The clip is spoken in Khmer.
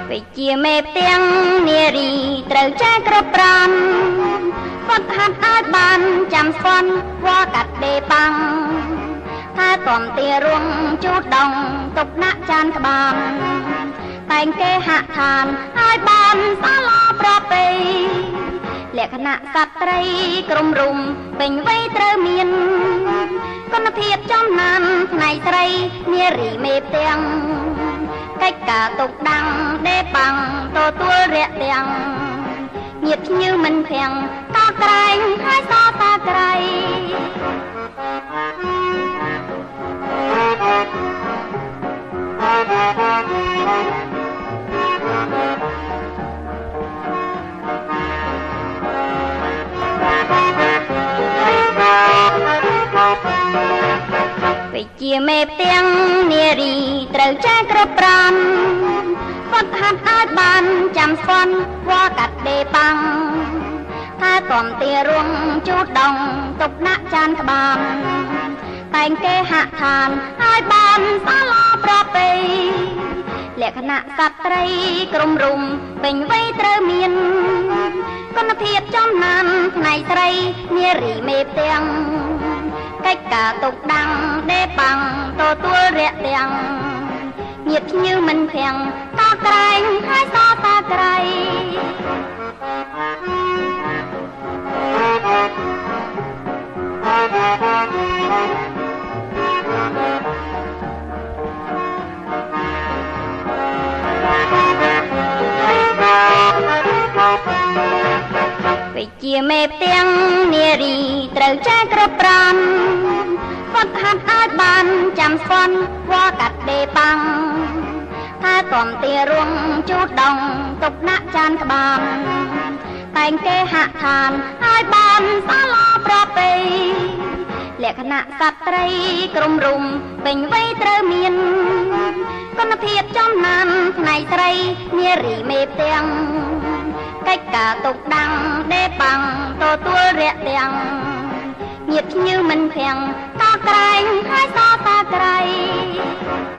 វិជាមេផ្ទាំងនារីត្រូវចេះគ្រប់ប្រាំផុតហាត់ឲ្យបានចាំស្គាល់វ៉ាកាត់ដេបាំងថាតំទារួងជូតដងទុកដាក់ចានក្បាលតែងគេហាក់ឋានឲ្យបានសាលាប្រពៃលក្ខណៈសត្វត្រីក្រុមរុំពេញវ័យត្រូវមានគុណភាពចំណានផ្នែកត្រីនារីមេផ្ទាំងកិច្ចការទុកដាំងដេបាំងទទួលរាក់ទាំងញាតភ្ញៀវមិនភាំងតក្រែងហើយសតាក្រៃវិជាមេផ្ទាំងនារីត្រូវចេះគ្រប់ប្រាំផុតហាត់ឲ្យបានចាំស្គាល់វ៉ាកាត់ដេបាំងថាតំទារួងជូតដងទុកដាក់ចានក្បាលតែងគេហាក់ឋានឲ្យបានសាលាប្រពៃលក្ខណៈសត្វត្រីក្រុមរុំពេញវ័យត្រូវមានគុណភាពចំណានផ្នែកត្រីនារីមេផ្ទាំងកិច្ចការទុកដាំងដេបាំងទទួលរាក់ទាំងញាតភ្ញៀវមិនភាំងតក្រែងហើយសតាក្រៃវិជាមេផ្ទាំងនារីត្រូវចេះគ្រប់ប្រាំផុតហាត់ឲ្យបានចាំស្គាល់វ៉ាកាត់ដេបាំងថាតំទារួងជូតដងទុកដាក់ចានក្បាលតែងគេហាក់ឋានឲ្យបានសាលាប្រពៃលក្ខណៈសត្វត្រីក្រុមរុំពេញវ័យត្រូវមានគុណភាពចំណានផ្នែកត្រីនារីមេផ្ទាំងកិច្ចការទុកដាំងដេបាំងទទួលរាក់ទាំងញាតភ្ញៀវមិនភាំងតក្រែងហើយសតាក្រៃ